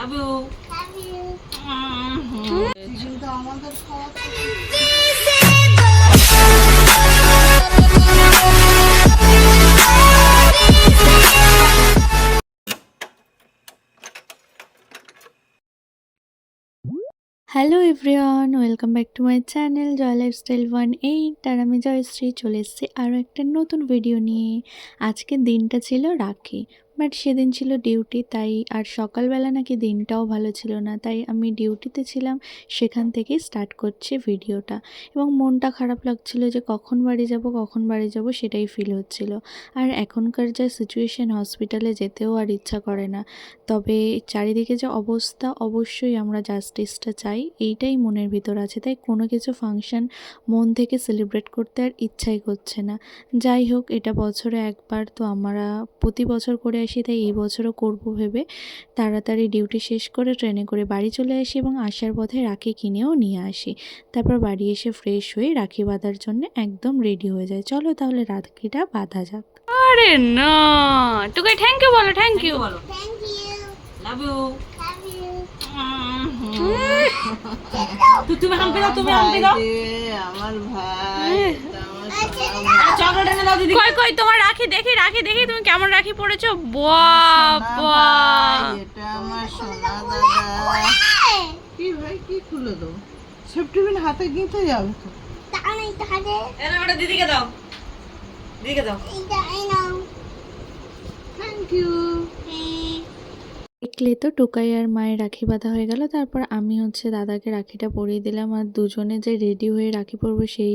Love you. কিন্তু আমাদের খাওয়া hello everyone, welcome back to my channel Joy lifestyle 18। আর আমি জয়শ্রী চলে এসেছি আরও একটা নতুন ভিডিও নিয়ে। আজকের দিনটা ছিল রাখি, বাট সেদিন ছিল ডিউটি, তাই আর সকালবেলা নাকি দিনটাও ভালো ছিল না, তাই আমি ডিউটিতে ছিলাম, সেখান থেকেই স্টার্ট করছি ভিডিওটা। এবং মনটা খারাপ লাগছিল যে কখন বাড়ি যাব সেটাই ফিল হচ্ছিল। আর এখনকার যা সিচুয়েশন, হসপিটালে যেতেও আর ইচ্ছা করে না। তবে চারিদিকে যে অবস্থা, অবশ্যই আমরা জাস্টিসটা চাই, এইটাই মনের ভিতর আছে। তাই কোনো কিছু ফাংশন মন থেকে সেলিব্রেট করতে আর ইচ্ছাই করছে না। যাই হোক, এটা বছরে একবার, তো আমরা প্রতি বছর করে আসি, তাই এই বছরও করবো ভেবে তাড়াতাড়ি ডিউটি শেষ করে ট্রেনে করে বাড়ি চলে আসি এবং আসার পথে রাখি কিনেও নিয়ে আসি। তারপর বাড়ি এসে ফ্রেশ হয়ে রাখি বাঁধার জন্য একদম রেডি হয়ে যায়। চলো তাহলে রাখিটা বাঁধা যাক। আরে না, তোকে থ্যাংক ইউ বলো, থ্যাংক ইউ বলো, লাভ ইউ। তুমি হাম্পি দাও, তুমি হাম্পি দাও। আমার ভাই, চকলেট এনে দাও দিদি। কই কই তোমার রাখি দেখি, রাখি দেখি তুমি কেমন রাখি পড়েছো। বাবা, এটা আমার সোনা দাদা। কি ভাই, কি খুলে দাও, সেফটিপিন হাতে গিঁথে যাবে তো। এনে ওটা দিদিকে দাও, দিদিকে দাও। Thank you. দেখলে তো টোকাই আর মায়ের রাখি বাঁধা হয়ে গেল। তারপর আমি দাদাকে রাখিটা পরিয়ে দিলাম, আর দুজনে যে রেডি হয়ে রাখি পরবো, সেই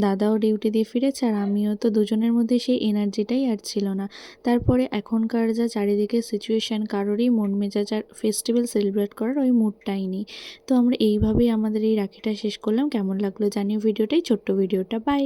দাদাও ডিউটি দিয়ে ফিরেছে, আর আমিও তো, দুজনের মধ্যে সেই এনার্জিটাই আর ছিল না। তারপরে এখনকার যা চারিদিকে সিচুয়েশান, কারোরই মন মেজাজ আর ফেস্টিভ্যাল সেলিব্রেট করার ওই মুডটাই নেই। তো আমরা এইভাবেই আমাদের এই রাখিটা শেষ করলাম। কেমন লাগলো জানিও ভিডিওটাই, ছোট্ট ভিডিওটা। বাই।